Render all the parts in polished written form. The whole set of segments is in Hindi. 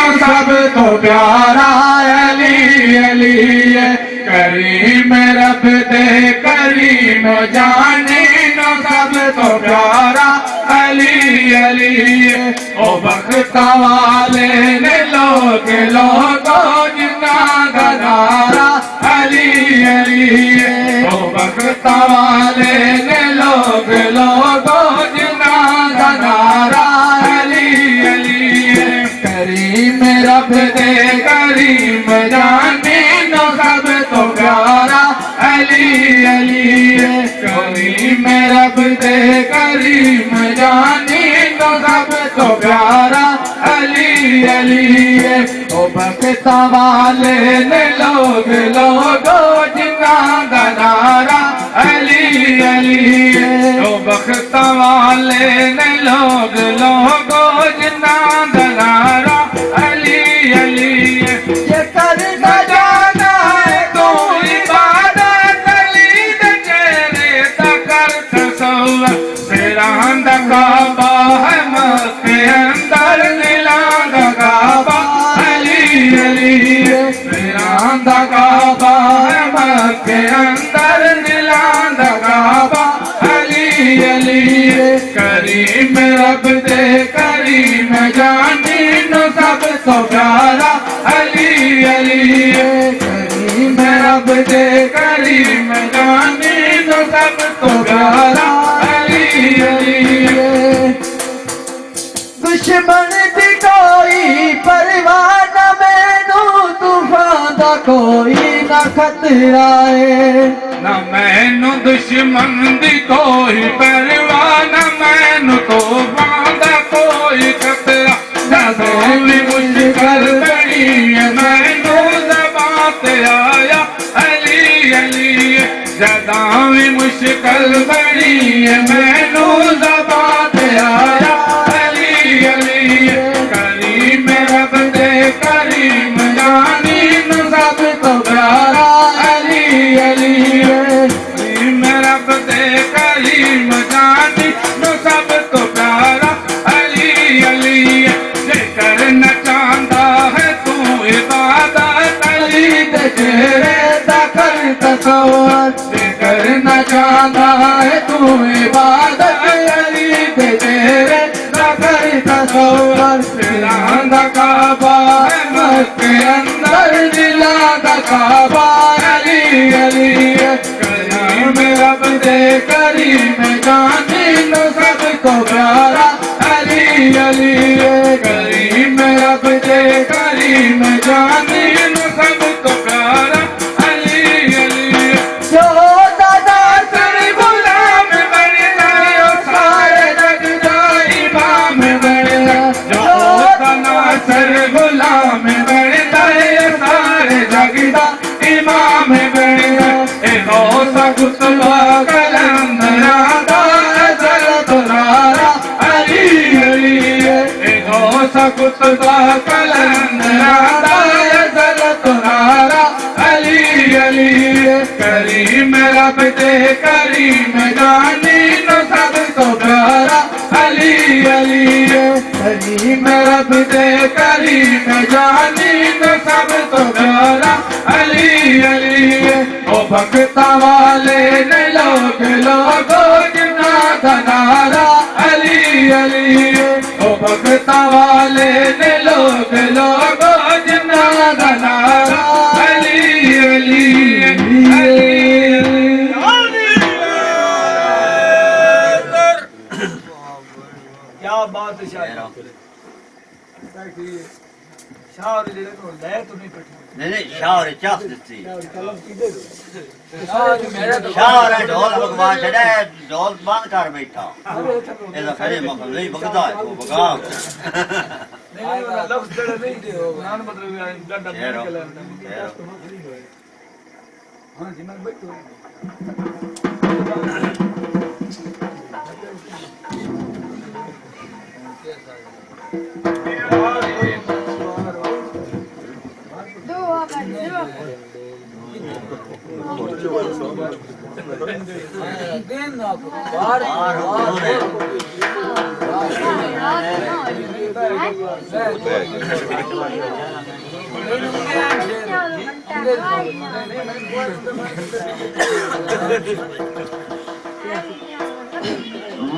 नो सब तो प्यारा अली अली करीम रब दे करीम जाने नो सब तो प्यारा अली अली ओ बख्त वाले ने लोगो जिना गनारा अली अली ओ बख्त वाले ने लोगो जिना गनारा अली अली करीम रब दे करीम जाने नो सब तो प्यारा अली अली करीम रब दे करीम जाने नो सब तो प्यारा अली अली ओ बख्ता वाले ने लोगो जिना गनारा अली अली ओ बख्ता वाले ने लोगो जिना गनारा अली अली ये कर न जाना है तो इबादत अली दे चेहरे दा कर तसव्वुर सिरांद काबा है मक्के अंदर नीलांद काबा अली अली सिरांद काबा है मक्के अंदर नीलांद काबा अली अली करीम रब दे करीम जानी नो सब तो प्यारा अली अली करीम रब दे करीम जानी नो सब तो प्यारा अली अली दुश्मन दी कोई परवाह न मैनू तूफान दा कोई ना खतरा है न मैनू दुश्मन दी कोई परवाह न मैनू तूफान दा कोई खतरा जदों भी मुश्किल बनी है मैनू ज़बां ते आया अली अली जदों भी मुश्किल बनी है मैनू ज़बां ते आया अली अली करीम रब दे करीम जानी नु सब तो प्यारा अली अली करीम रब दे करीम जानी नु सब तो प्यारा अली अली जेकर न चांदा है तू इबादत अली दे चेहरे दा कर तसव्वुर जेकर न चांदा है तू इबादत अली दे चेहरे दा कर तसव्वुर सिरांद काबा है मक्के अंदर नीलांद काबा अली अली करीम रब दे करीम जाने नो सब को प्यारा अली अली करीम रब दे करीम जाने नो सब को प्यारा अली अली जो दादा सर गुलाम बन गए सारे जग का इमाम बन जो दादा सर गुलाम बन गए सारे जग का इमाम बन गए गौसा कुतुबा कलंदरा दा अज़ल तुरारा अली अली गौसा कुतुबा कलंदरा दा अज़ल तुरारा अली अली करीम रब दे करीम जानी नो सब तो प्यारा अली अली करीम रब दे करीम जानी नो सब तो प्यारा अली अली ओ बख्ता वाले ने लोगो जिना गनारा अली अली ओ बख्ता वाले ने लोगो जिना गनारा अली अली क्या बात है शायर शायर जेड़े तो ले तो नहीं पटी नहीं शायर चास दिसी शायर शायर ढोल भगवान छड़े ढोल बंद कर बैठा ऐसा खड़े मखल नहीं भगता है वो भगा नहीं लफ्ज जड़े नहीं दे नान मतलब डंडा निकल हां जी मैं बैठो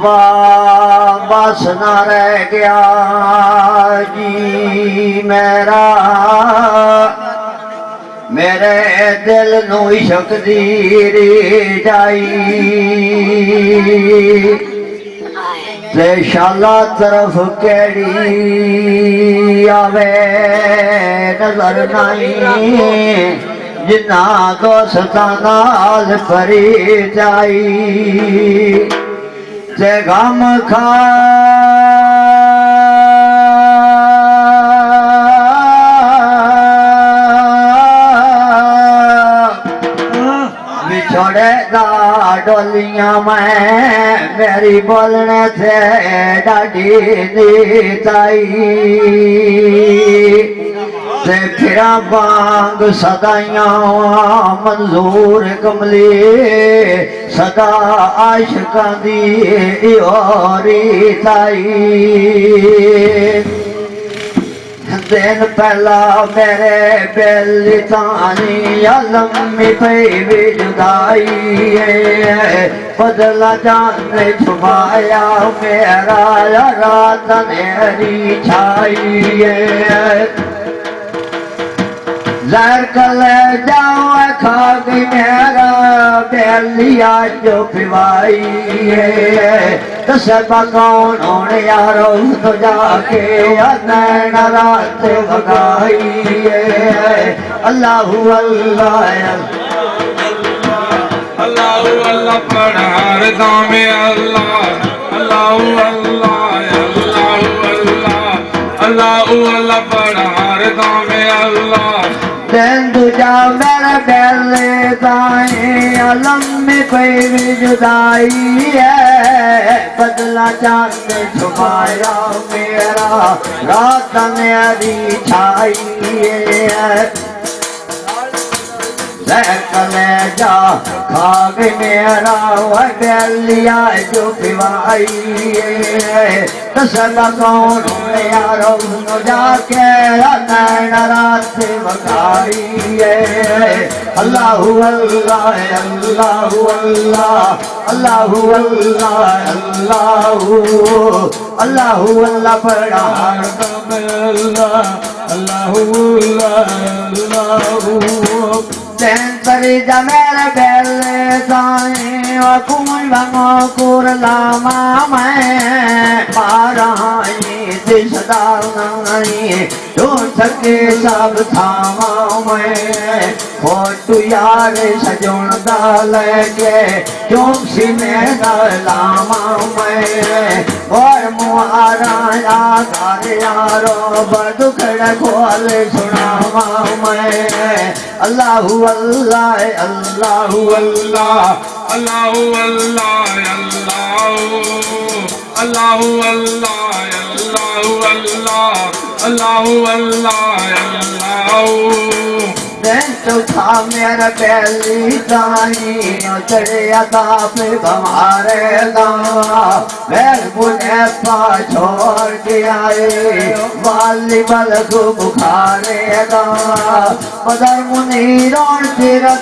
वाह बस न रह गया जी मेरा मेरे दिल नू इश्क दी जाई ते शाला तरफ केड़ी आवे नजर नहीं जिन्ना दोस्तां नाल भरी जाई ते गम खा बिछोड़े दा डोलियां मैं मेरी बोलने से डाडी नीताई ते फिरा बांग सदाइयां मंजूर कमली सदा आशिकां दी ओरी ताई दिन पहला मेरे बेली तानी लम्मी पई भी जुदाई बदला जाने छुपाया मेरा रात अंधेरी छाई जहर कल जाओ खा गई मेरा बेलिया जो पिवाई दसबा कौन होने यारो तो जाके नैन रात भगाई अल्लाहु अल्लाह अल्लाह अल्लाह पढ़ार दामे अल्लाह अल्लाह अल्लाह अल्लाह अल्लाह अल्लाह पढ़ार दामे अल्लाह दिन दूजा मेरे बेले ताई लम्मी कोई भी जुदाई है बदला चांद छुपाया मेरा रात मेरी छाई है कलेजा खा गई मेरा वह बेलिया जो पिवाई दसला कौन यारो जाके नैन रात बगाई अल्लाहु अल्लाह अल्लाहु अल्लाह अल्लाहु अल्लाह अल्लाहु अल्लाहु अल्लाह पढ़ा अल्लाह अल्लाह अल्लाह Sentari jamera belle sae akun bango kurla mama parahi disda nai jo sake sab thama mein photo yaar sajon da leke jomsi mein lama mein aur muara ya gar yaro badukda khol sunama mein Allahu Allah Allahu Allah Allahu Allah Allahu Allah Allahu Allah Allahu Allah तो था मेरा पहली दानी चढ़िया पे हमारे मैं मुझे पा छोड़ के आए वाली बल को बुखारेगा मदर मुनी रोन तेरा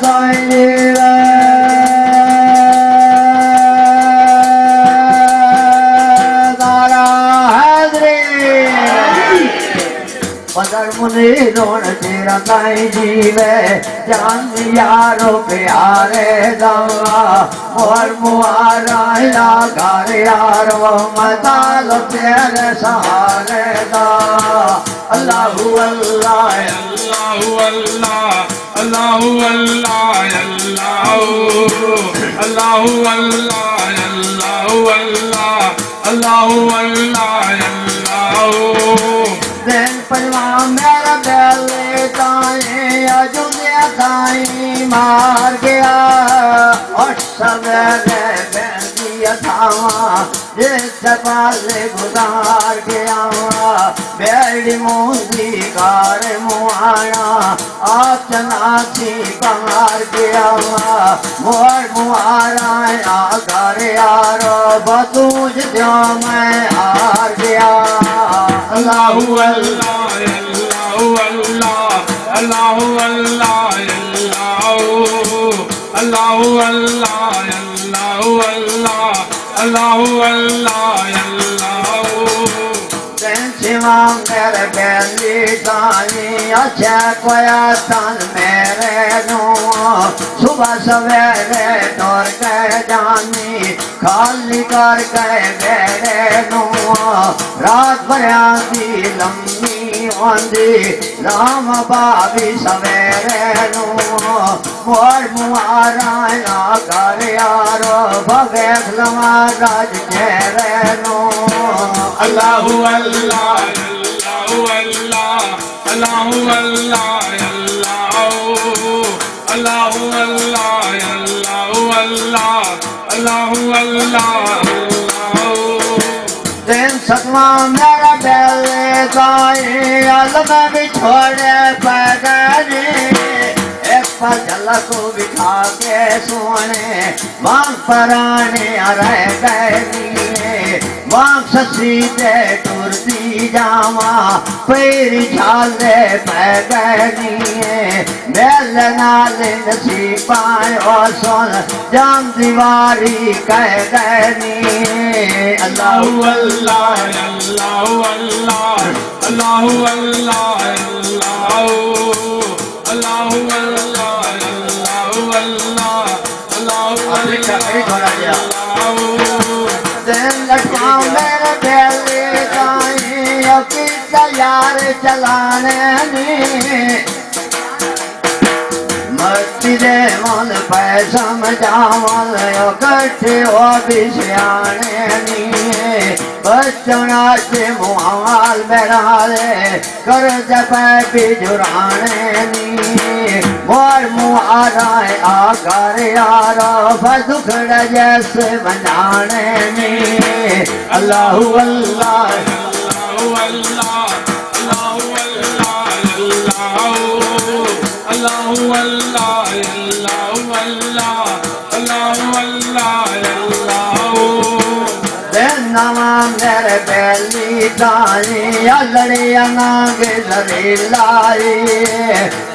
पदर मुनि रोन तेरा ताई जीवे जान यारो प्यारे दवा मोर मुआरा घर यारो मदाल तेरे सहारे दा अल्लाहु अल्लाह Allahu Allah Allahu Allah Allahu Allah Allahu Allah Allahu Allah दिन पलवा मेरा बेले ताए अजुदिया ताई मार गया और सवेरे बेंदिया थावा जिस पाले गुजार गया बेड़ी मूंदी कार मुआना आप चनाची बाहर गया मोर मुआरा आगर यारो बतूज जो मैं हार गया अल्लाहु अल्लाह अल्लाहु अल्लाह अल्लाहु अल्लाह अल्लाहु अल्लाह अल्लाहु अल्लाह अल्लाहु अल्लाह अल्लाहु शिवा मेरे बेली ताई अच्छा कोया तन मेरे नो सुबह सवेरे दौड़ के जानी खाली कर गए बेड़े नो रात भरिया दी लम्बी आंदी राम बाबी सवेरे नो मोर मुआरा कर यारो भगत लमा राज घेरे नो अल्लाहु अल्लाह अल्लाहु अल्लाह अल्लाहु अल्लाह अल्लाहु अल्लाह अल्लाहु अल्लाह अल्लाहु अल्लाह दिन सतवा मेरा बेले दाई अलग भी छोड़े पैदनी एक पर झलक बिठा के सोने वांग पराने रह गए वांग ससी दे टुरती जावा पैरी छाले पै गनी मेल नाले नसीबाई और सोन जाम दीवारी कह गनी अल्लाहु अल्लाह अल्लाहु अल्लाह अल्लाहु अल्लाह अल्लाहु अल्लाहु अल्लाह अल्लाहु अल्लाह दिन लटका मेरे बेली दाई कितना यार चलाने नी मस्जिदे मन पैसा मजावल इकट्ठे हो बिछाने नी बच्चों से मुहाल बेराले कर जपे बिजुराने नी मोर मुहारा आकर यारो बदुखड़ जैसे बनाने नी अल्लाहु अल्लाह अल्लाहु अल्लाह अल्लाहु अल्लाह अल्लाहु अल्लाह अल्लाहु अल्लाह अल्लाहु अल्लाह अल्लाहु नवा मेरे बेली दाई लड़िया नागे लड़ी लाई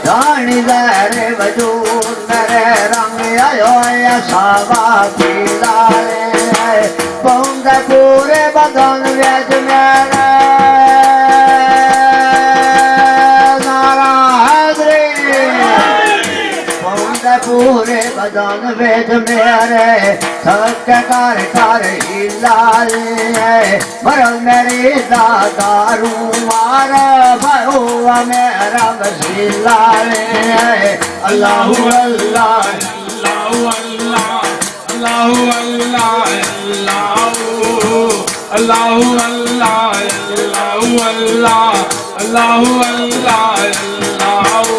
दानी दरे वजूद मेरे रंग आयो सावा की लाए पौंद पूरे बदन वेज मेरे नारा हैदरी पौंद पूरे बदन वेज मेरे थक कर कर हिलाए मरल मेरी दादारू मार भरुआ मेरा बसीलाए अल्लाहु अल्लाह अल्लाहु अल्लाह अल्लाहु अल्लाह अल्लाहु अल्लाह अल्लाहु अल्लाह अल्लाहु अल्लाह अल्लाहु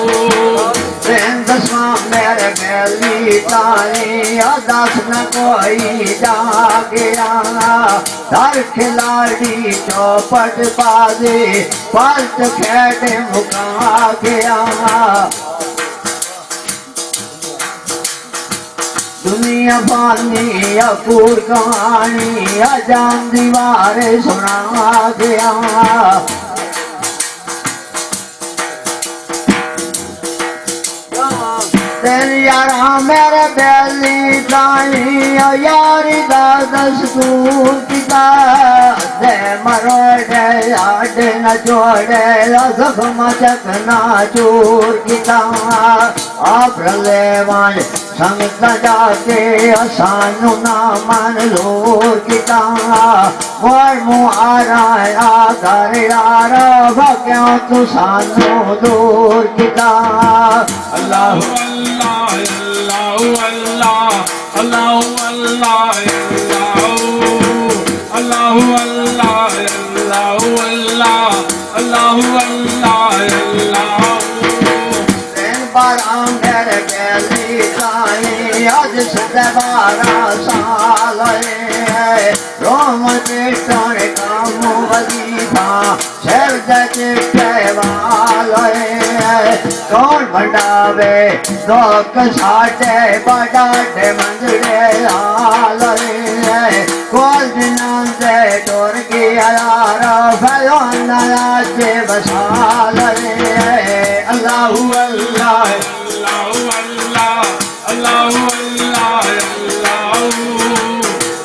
दसवा मेरे बेली ताई दस न कोई जागया दर खिलाड़ी चौपट बाजे पलट खेट मुका गया दुनिया बानी अपूर कहानी अजान दीवारे सुना गया तेरी यारा मेरे बेली दाई यारी दा दस्तूर किता दे मरोड़े याद न जोड़े जख्म चकना चूर किता आप रले वाले संग जाके सानू ना मन लोर किता मोर मुहारा आगर यारा भक्यों तू सानू दूर किता अल्लाहु अल्लाह अल्लाहु अल्लाह अल्लाहु अल्लाह अल्लाहु अल्लाह अल्लाहु अल्लाह अल्लाहु अल्लाह अल्लाहु दिन बार अंदर गली ताई आज सदा 12 साल रोम कृष्ण काम वजीफा शरद चिट्ठेवाल कौन बनावे दोक साटे बड़ाटे मंजरे लाल कोल दिनां से टोर की यार फलो नाचे बसाल अल्लाहु अल्लाह अल्लाहु अल्लाह अल्लाहु अल्लाह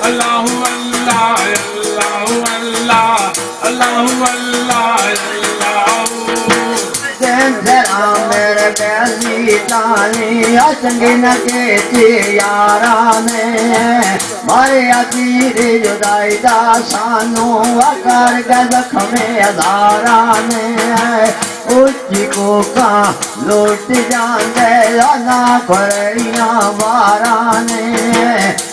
अल्लाहु अल्लाह अल्लाहु अल्लाह अल्लाहु अल्लाह मेरे प्याली तानी चंगी न के यारा में मारे अतीर जुदाई दा सानू अकर गजख में अदारा में उच्ची को का लौट जाते ना खड़ियां वारा ने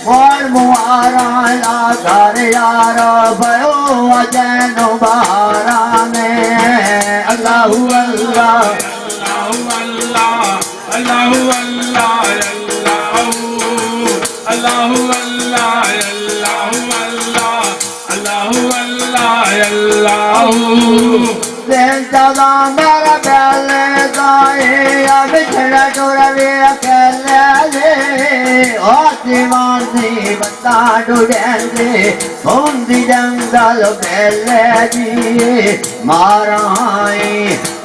मोर मुआरा ला कर यार भयो अजैनो बारा ने अल्लाहु अल्लाह अल्लाहु अल्लाह अल्लाहु अल्लाह अल्लाहु अल्लाह अल्लाहु चला मेरा प्याले गाए अब छड़ा टोरवे अकेले आसमान से बता डुडेंगे होंदी जंगल पहले जी माराई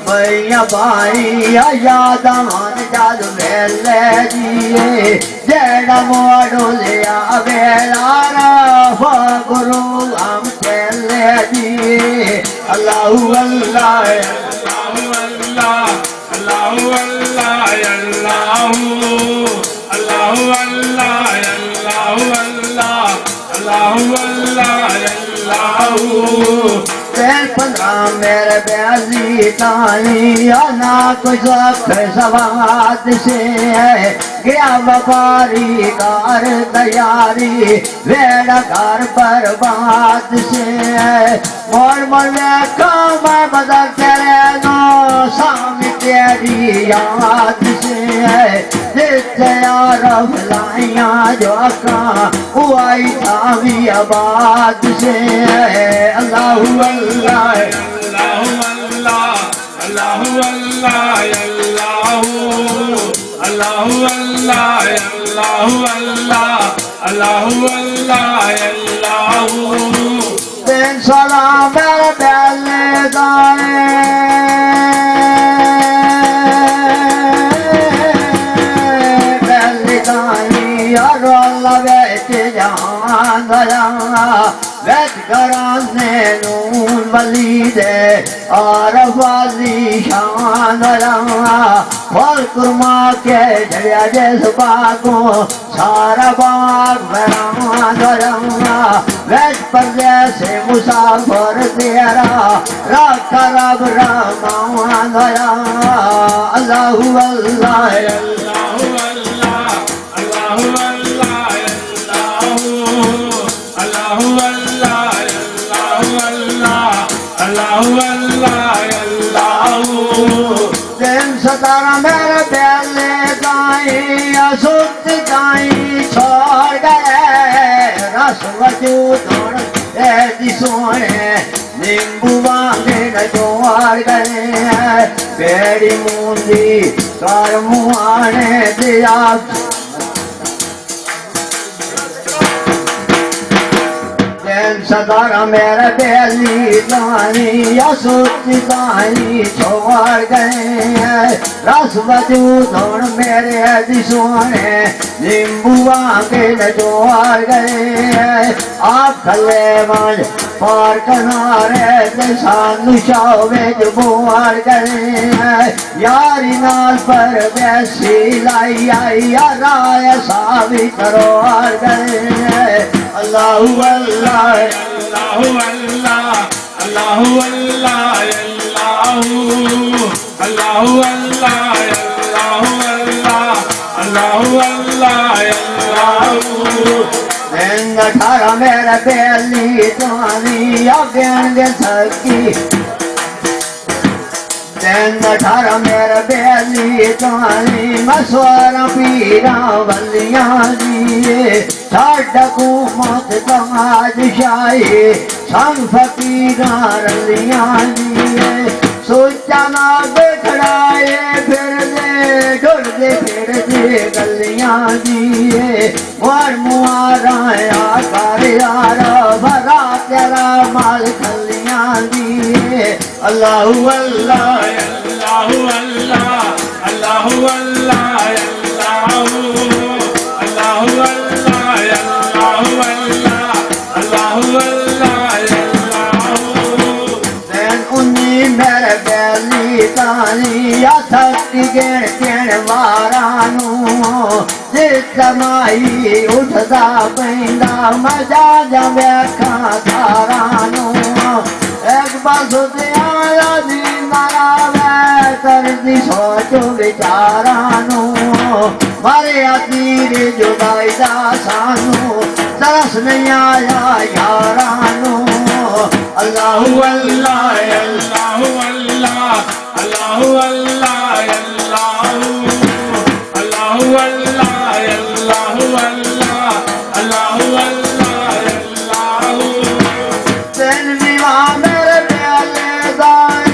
भैया भाई याद मन जादू पहले जी जेड़ा मोड़ो लिया बेलारा गुरु हम चले जी अल्लाहु अल्लाह अल्लाहु अल्लाह अल्लाहु अल्लाह अल्लाहु अल्लाह अल्लाहु अल्लाह अल्लाहु अल्लाह अल्लाहु तेल 15 मेरे प्याली तानी ना कुछ सवाद से गया व्यापारी कार तैयारी वेड़ा कार बर्बाद से मोर मोर काम बदल तेरे नो सामी तेरी याद से जिससे यार फलाइया जो का हुआई थावी आबाद से अल्लाहु अल्लाह अल्लाहु अल्लाह अल्लाहु अल्लाह अल्लाहु अल्लाह अल्लाहु अल्लाह अल्लाहु अल्लाह अल्लाहु दिन सलाम मेरे प्याले गाए प्याले गाई और अल्लाह बेच जान गया वेद कराने नून वली दे और वाली शान रंगा फल कुर्मा के झड़िया जैस बागों सारा बाग बरान रंगा वेद पर जैसे मुसाफर तेरा रख रब रमान रंगा अल्लाहु अल्लाह अल्लाहु अल्लाह अल्लाहु अल्लाह अल्लाहु अल्लाह अल्लाहु अल्लाह अल्लाहु दिन सतारा मेरे प्याले गाई असुत गाई छोड़ गए रस वजूद ऐसी सोने नींबू वांगे न जोड़ गए बेड़ी मूंदी कार मुआने दिया सदारा मेरा बेली दानी या सोची दानी छोड़ गए रस वजूद मेरे दिसोने नींबुआ के जोड़ गए आप खले मन पार किनारे सानू शावे जो बोड़ गए यारी नाल पर वैसी लाई आई राय सावी करोड़ गए अल्लाहु अल्लाह अल्लाहु अल्लाह अल्लाहु अल्लाह अल्लाहु अल्लाह अल्लाहु अल्लाह अल्लाहु 18 मेरा बेली दानी या व्यंग थकी दिन ठार मेरे बेली तानी मसवार पीरा वलियां दिए साडकू मत तमाज शाही संग फकीरा रलियां दिए सोचा ना बिखड़ाए फिर दे ढुल दे फिर दे गलियां दिए और मुआरा आकार यार भरा तेरा माल खलियां दिए अल्लाहु अल्लाह अल्लाहु अल्लाह अल्लाहु अल्लाह अल्लाहु अल्लाह अल्लाहु अल्लाह अल्लाहु अल्लाह दिन उन्नी मेरे बेली तानी या थक गेण केण वारानू जिस माई उठदा पैंदा मजा जा बैठा थारानू एक बार आया दी मारा वे करदी सोचो विचारानू मारे तीर जुदाई दा सानू तरस नहीं आया यारानू अल्लाहु अल्लाह अल्लाहु अल्लाह अल्लाहु अल्लाह अल्लाहु अल्लाह अल्लाहु अल्लाह अल्लाहु अल्लाह दिन विवाह मेरे प्याले दाए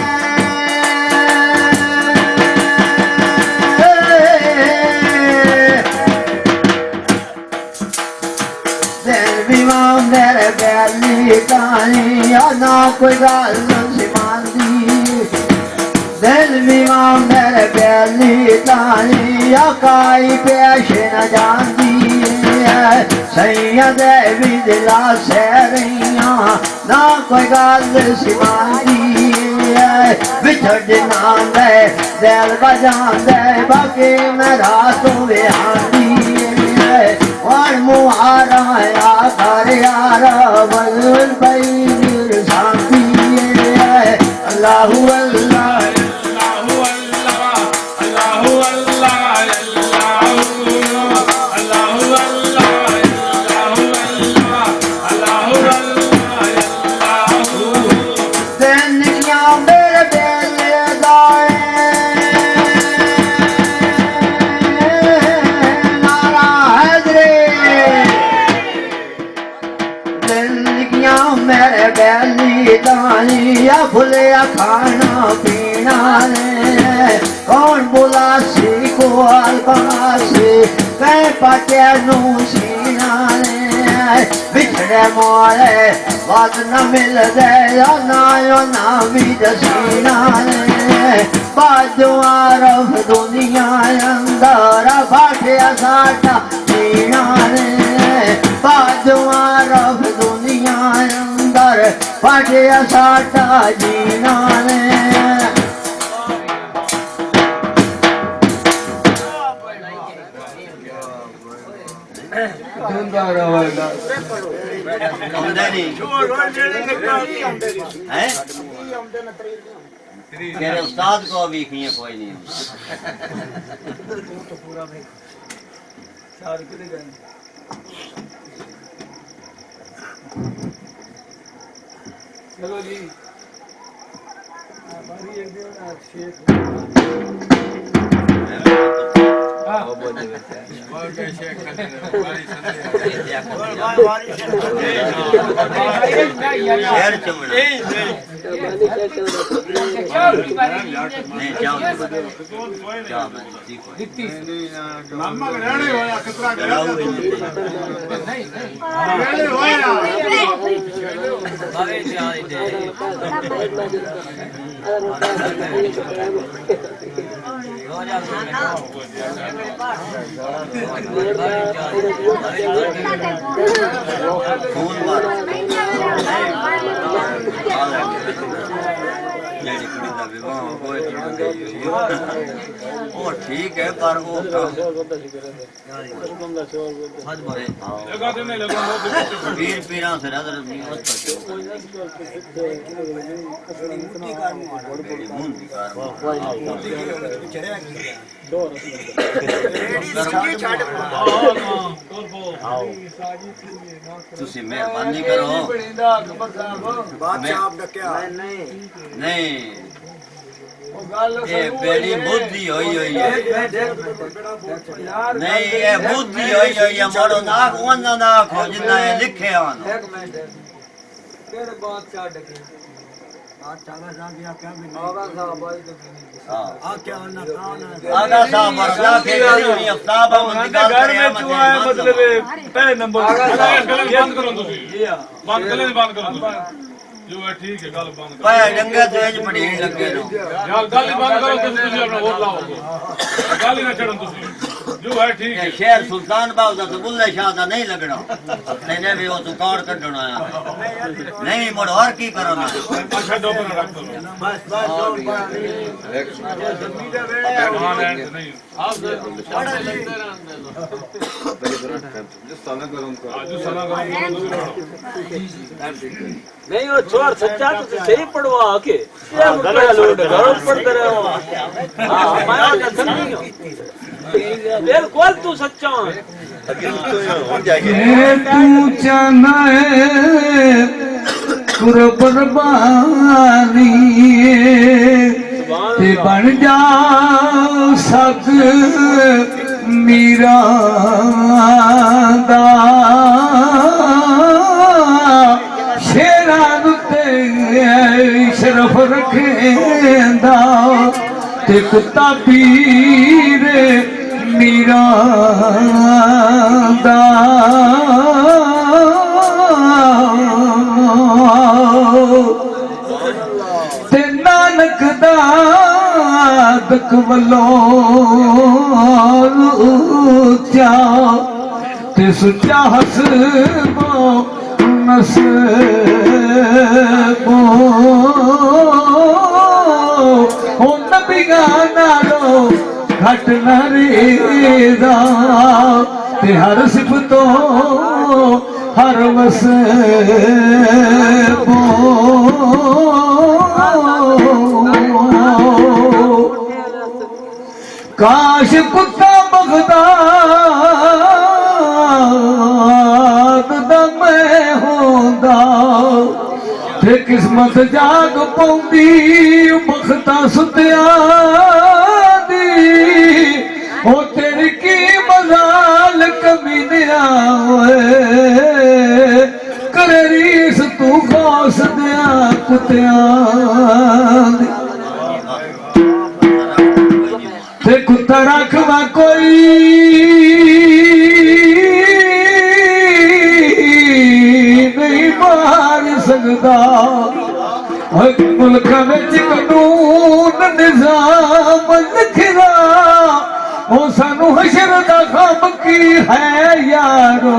दिन विवाह मेरे प्याली तानी या ना कोई गाल सिमांदी दिल विवाह मेरे प्याली तानी या काई पेश न जानदी सैया देवी दिला से रहिया ना कोई गल सिमांदी बिछड़ ना दे दिल बजान दे बाकी मेरा तो बेहांदी और मुहारा या कर यार बलुल बैर शांति अल्लाहु अल्लाह मेरे बैली दानिया भुलिया खाना पीना ने कौन बुलासी को अलबासी कहीं पटे नू सीना ने बिछड़े मोरे बात न मिल दे ना भी दसीना ने बाजू आरफ दुनिया अंदर बाटिया साटा जीना ने बाजू आरफ दुनिया अंदर बाटिया साटा जीना ने मेरे उस्ताद को भी कोई नहीं चलो जी बारी एक दिन शेख वो ठीक है पर वो पीर पीरा से तुसी मेहरबानी करो नहीं ये बेड़ी बुद्धि हुई है नहीं ये बुद्धि हुई है मोड़ो नाक वन्ना नाक हो जितना ये लिखे आन आगा साहब बरसा के नहीं अफ्ताब हम निकाल घर में चुआ है मतलब पहले नंबर बंद करो जो है ठीक है गल बंद करो पाया डंगा तो एज पड़ी लगे नो यार गाली बंद करो तुम अपना और लाओगे गाली ना चढ़न तुम जो है ठीक है शेर सुल्तान बाबू दा तो बुल्ले शाह दा नहीं लगना मैंने भी वो तो कार्ड कढना है नहीं मोड़ और की करो ना अच्छा दो पर रख दो बस हां नहीं आप जो सना गरम कर आज सना गरम नहीं वो छोड़ सच्चा तो सही पढ़वा के ये गलत लोड गलत पढ़ते रहे हो हां माया का समझी हो बिल्कुल तू सच्चा है तू चाहना है कुर्बानी ते बन जा सक मीरा दा शेरां ते शरफ रखेंदा ते कुत्ता पीर मीरा दा ते नानक दा दक वलोचा ते सुचा हसबो नसबो हो नबिया नालो घट न रेदा ते हर सिफतो हर वसबो काश कुत्ता बगदाद दा मैं होंदा ते किस्मत जाग पौंदी बखता सुतिया दी ओ तेरी की मजाल कमीनिया करे रीस तू खास दिया कुत्तिया ते कुत्ता रखवा कोई नहीं मार सकता मुल्क विच कानून निजाम लिखदा ओ सानू हशर दा खम की है यारो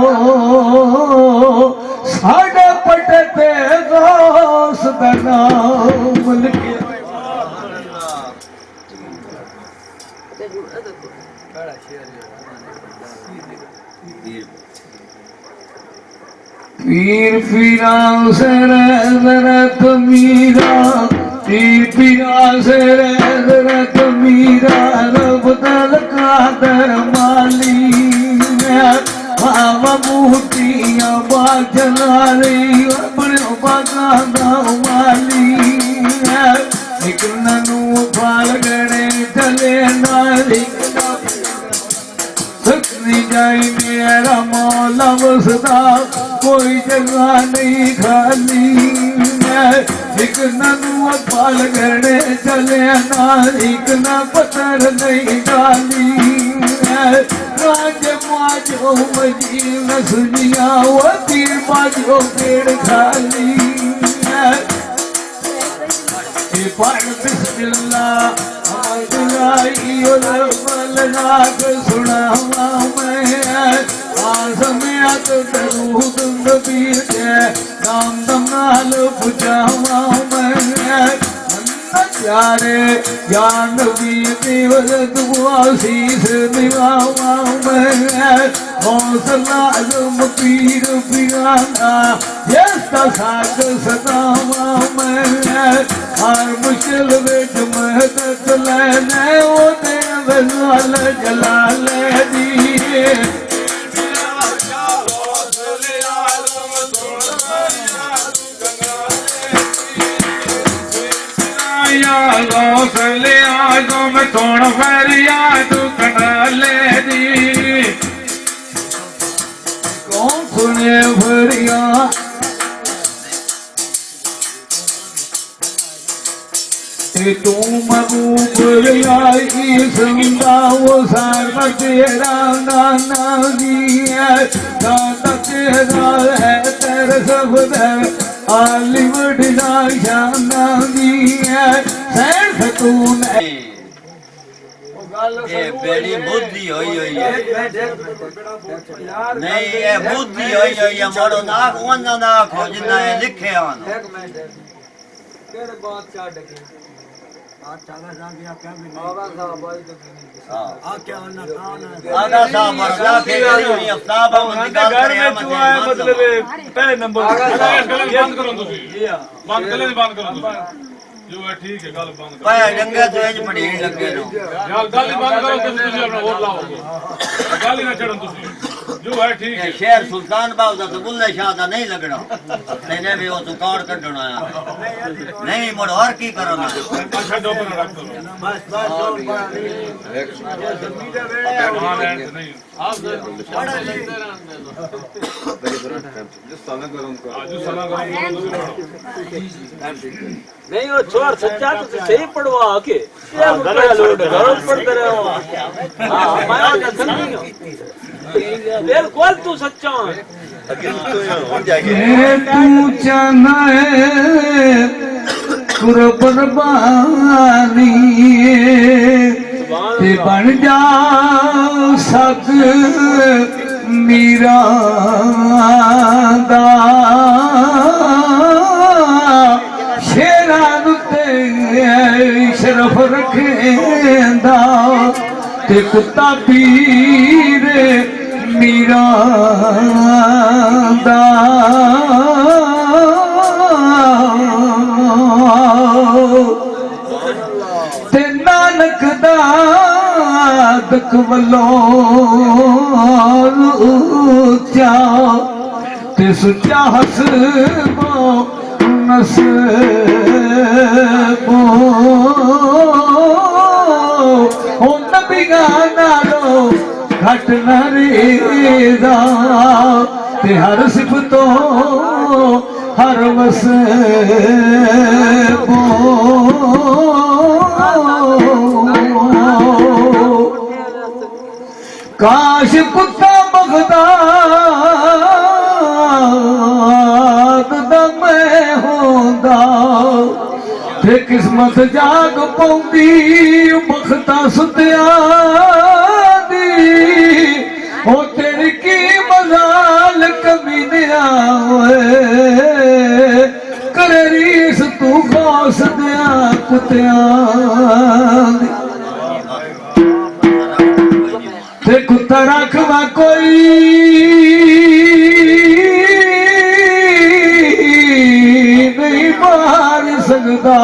साडे पटे ते गौस दा नाम लिखिया पीर पीरा से रत मीरा पीर पीरा से रत मीरा रब दल कादर माली बाबा बूटियां बाजलाली बड़े बागा माली एक ननू फाल गणे चले नाली सकनी जाई मेरा मौला बसदा कोई जगह नहीं खाली एक ननू फाल गणे चले नालिक ना पत्थर नहीं डाली राज माजो मजी नसनिया वो तीर बाजो पेड़ खाली पढ़ बिस्मिल्लाह मलनाक सुनावा मैं आसमिया तो दरूद नबी के नाम दमाल पुछावा मैं प्यारे या नबी देवल दुआ शीस निवावा मैं हौसला आलम पीर पिराना यस्ता साग सदावा मैं हर मुश्किल विच मदद लेने ओ देवल जलाल दी या ले आजो मैं थोड़ा फरिया तू कनाले दी कौन सुने भरिया तू मगू भरिया सुंदा वो सारा तेरा नाना जी है दादा तेरा है तेरे सब हालीवुड ना शाना जी है सैन तू नहीं ये बेड़ी बुद्धि होई है नहीं ये बुद्धि होई है मोड़ो नाक वंदा नाक हो जिन्ना ये लिखे आन केरे बात चार डके आगा आगा साहब मरदा के नहीं अफ्ताब हम निकाल घर में चुआ है मतलब पहले नंबर बंद करो तुसी बंद करो जो है ठीक है गल बंद करो पाया डंगे तो इंज पड़ी लगे नो यार गल ही बंद करो तुसी अपना और लाओगे गल ही ना छड़न तुसी जो है ठीक है शेर सुल्तान बाबू दा तो बुल्ले शाह दा नहीं लगना मैंने भी वो तो कार्ड कढना है नहीं मोड़ और की करो ना अच्छा जो पर रख दो हां नहीं आप बड़ा जो सना गरम नहीं वो छोर सच्चा तो सही पढ़वा के ये गड़ा लोड गरम पढ़ते रहे हो हां माया का समझी हो बिल्कुल तू सच्चा है तू चाहना है कुर्बानी ते बन जा सक मीरा दा शेरां ते शरफ रखेंदा ते कुत्ता पीर मीरा दा ते नानक दा दक वल्लों ऊंचा ते सुचा हसबो नसबो ओ नबिया नालो घट न रेदा ते हर सिफतो हर वसबो काश कुत्ता बगदाद दा मैं होंदा ते किस्मत जाग पौंदी बखता सुतिया दी ओ तेरी की मजाल कमीनिया करे रीस तू गौस दिया कुत्तिया ते कुत्ता रखवा कोई नहीं मार सकता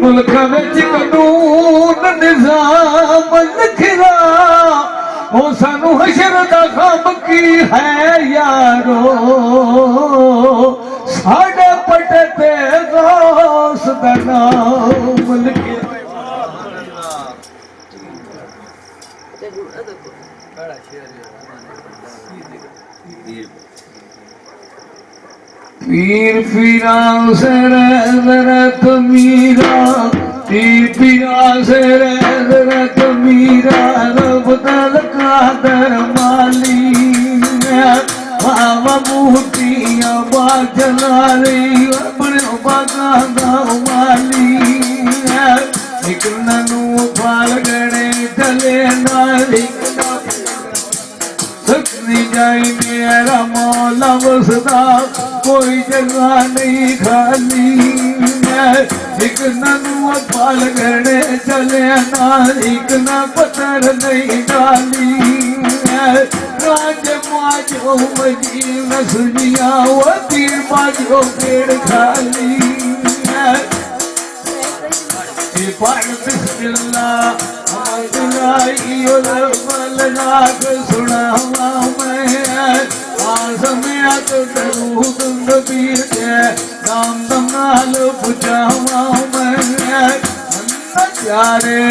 मुल्क विच कानून निजाम लिखदा ओ सानू हशर दा खम की है यारो साडे पटे ते गौस दा नाम लिखिया पीर पीरा से रत मीरा पीर पीरा से रत मीरा रब दल कादर माली बाबा बूटियां बाजलाली अपने बागा गाँव माली एक ननू फाल गणे चले नाली सकनी जाई मेरा मौला बसदा कोई जगह नहीं खाली एक ननू फाल गणे चले ना एक ना पत्थर नहीं डाली राज माजो मजी नसनिया वो तीर बाजो पेड़ खाली पढ़ बिस्मिल्लाह मलनाक सुनावा मैं आसमिया तो दरूद नबी के नाम दमाल बुझावा मैं प्यारे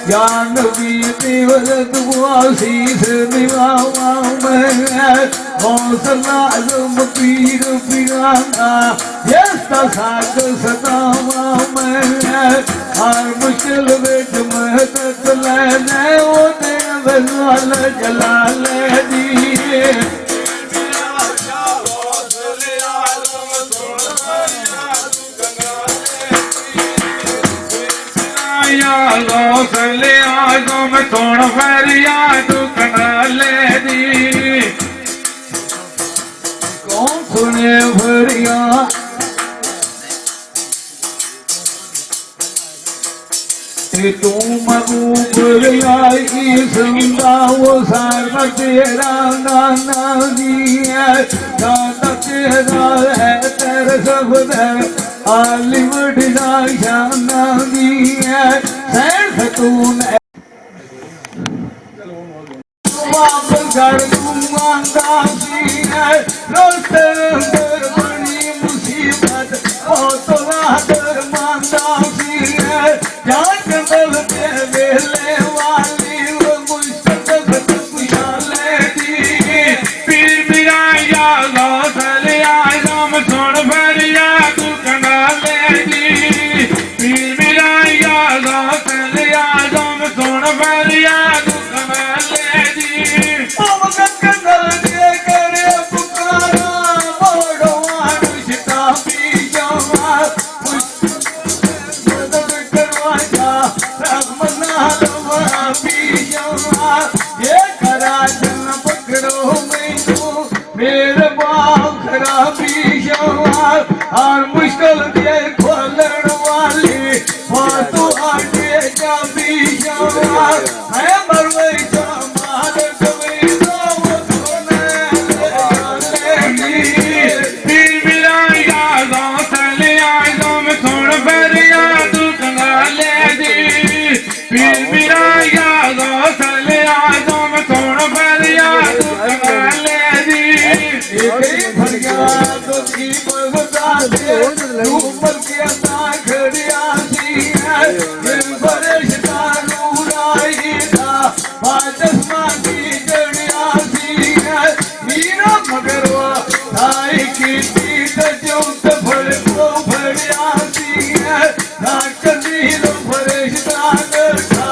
जान भी देवर दुआ शीस निभावा मैं हौसला आजम पीर पिराना जैसा साग सदावा मैं हर मुश्किल विच मदद लेने ओदे वज़ाल जलाल दी गौसले आजम सुन फरियाद कनाले दी कौन सुने फरियाद तू महबूब आई सुनदा वो सारा तेरा नाना दी है दादा तेरा है तेरे सब दे आलिवुड दा शाना दी है सैन खतून बाप घर दूंगा दी है रोते बड़ी मुसीबत ओ तो रात मांदा दी है जान बल के वेले वाली वो मुस्तक खुशाले दी पीर मेरा या गौसले आजम सुन फरियाद कनाले दी पीर मेरा या गौसले आजम सुन फरियाद कनाले दी ओ कंगल के करे पुकारा मोड़वा दुष्टा पी जावा ये खरा जन पकड़ो मैनू मेरे बाप खराबी शवार और मुश्किल के खोलने वाली फातू आटे जाबी शवार मैं मरवे जमाल कभी पीर मेरा या गौसले आजम सुन फरियाद कनाले दी पीर मेरा या गौसले आजम सुन फरियाद कनाले दी फरियाद की बगदा दे ऊपर के ता खड़िया सी है दिल फरिश्ता नूराई दा बादशाह की जड़िया सी है मीरा मगरवा थाई की तीत जोत फड़ को फड़िया सी है ना कदीर फरिश्ता करता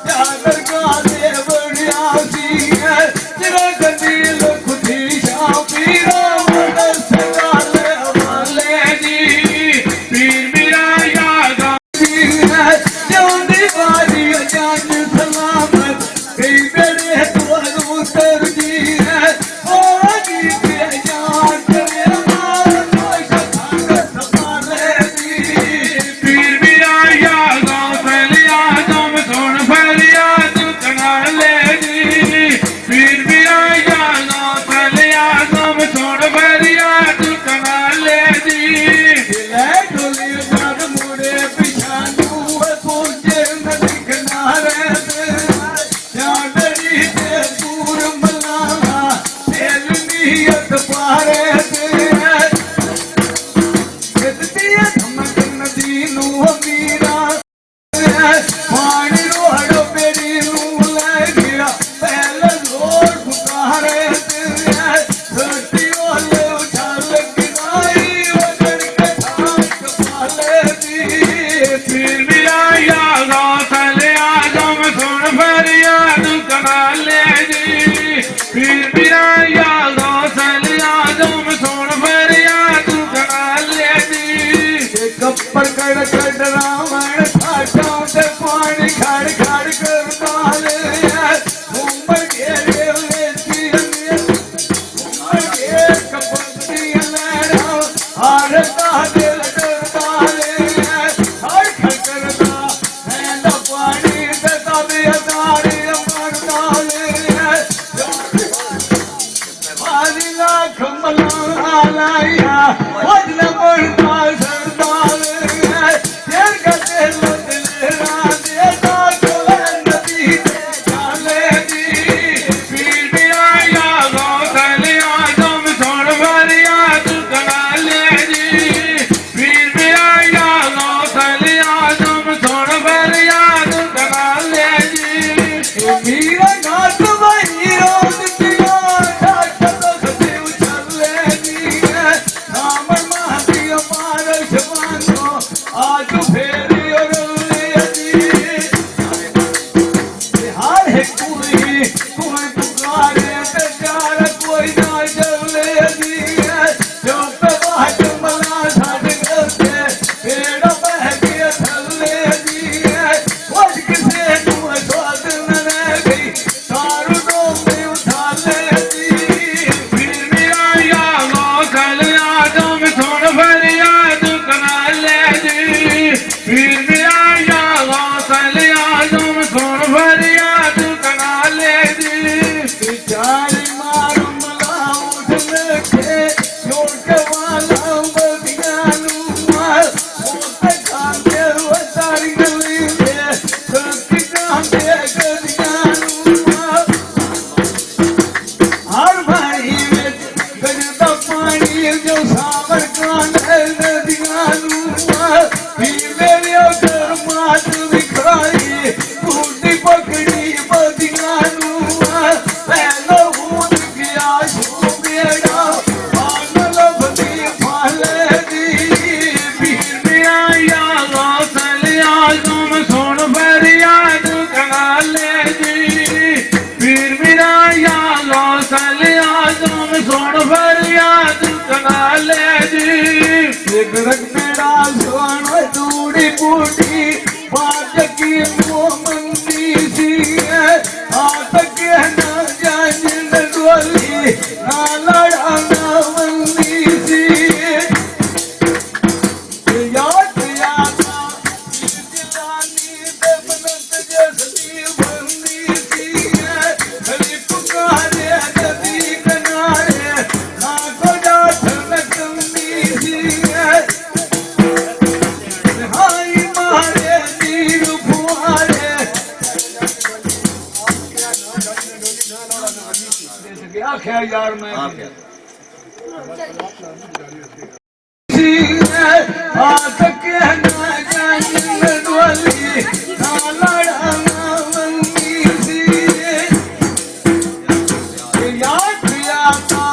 जागर का दे बढ़िया सी है तेरा कदीर खुदी शापीरा पीर मेरा या जानी बारी जान सलामत कई बेड़े तो उतर दी है ओ जी के जान तेरे मार कोई संग संभाले दी पीर मेरा या गौसले आजम सुन फरियाद कनाले दी पीर मेरा या गौसले आजम सुन फरियाद कनाले दी ले डोली पर मुड़े पिछानू पूजे नदी किनारे चांदड़ी ते दूर मलावा तेल नियत पारे नदी नू मीरा पानी रोड़ पेड़ी नू ले गया पहले रोड पुकारे धरती ओले उछाल गिराई वजन के थाक पाले दी पीर मेरा या गौसले आजम सुन फरियाद कनाले दी पीर मेरा या गौसले आजम सुन फरियाद कनाले दी कप्पर कड़ कड़ रावण ठाठा से पानी खड़ खड़ कर डाले उम्र के लेती उम्र के कपड़ी लड़ा हारता दिल कर डाले हर खड़कता है ना पानी देता भी अदारी मर डाले पानी लाख मला लाया वजन मरता सरदार तेर कते लदलेरा देता चले नदी चाले दी पीर मेरा या गौसले आजम सुन फरियाद कनाले दी पीर मेरा या गौसले आजम सुन फरियाद गरक मेरा सोनो दूरी बूटी बात की मोमंदी सी हाथ के ना जान डोली ना लड़ा ना मंदी सी याद यादा दिलानी पे बनत जैसी बंदी सी खली पुकारे नदी किनारे ना को डाठ लगंदी सी हाय मारे नीर फुआरे क्या ख्याल यार मैं हाँ क्या हाथ के ना जान डोली ना लड़ा ना मंदी सी याद आता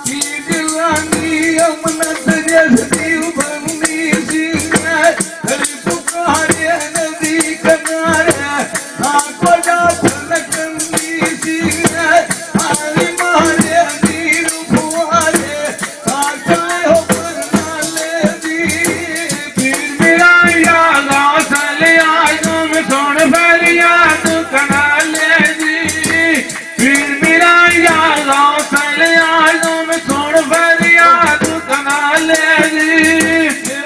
की दिलानी अमनत जैसी बंदी सी खली पुकारे नदी किनारे आंखों जात लगंदी सी हाय मारे नीर फुआरे काटले हो पर नाले दी पीर मेरा यादा साले आजो में सोन फरिया तू कनाले दी पीर मेरा यादा साले आजो में सोन फरिया तू कनाले दी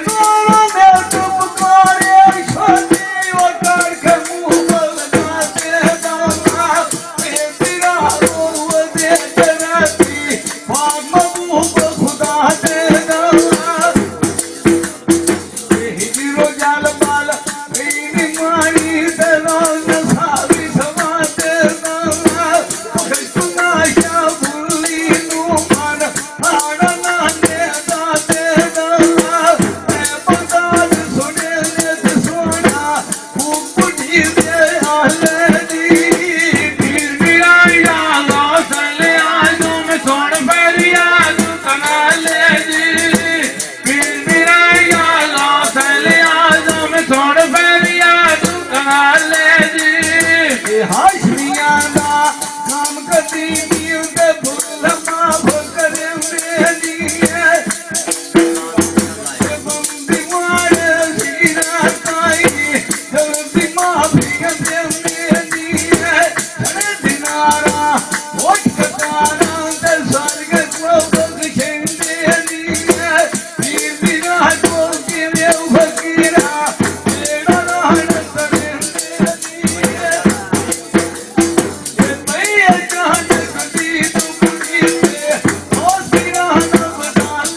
रोना में चुप करे छोटी वो कर के मुंह लगाते दाना तेरा रोव दे जराती भाग मुंह खुदा दे दाना हिजरो जाल बाल मेरी मानी तेरा नसावी समाते दाना कृष्णा या भूली नु मन आड़ा ना दे दाते दाना मैं बंदाद सुने ले सोना फूफड़ी दे आले दी पीर मेरा यादा साले आजो में सोन फरिया तू कनाले दी पीर मेरा यादा साले आजो में सोन फरिया तू कनाले दी हाशमिया दा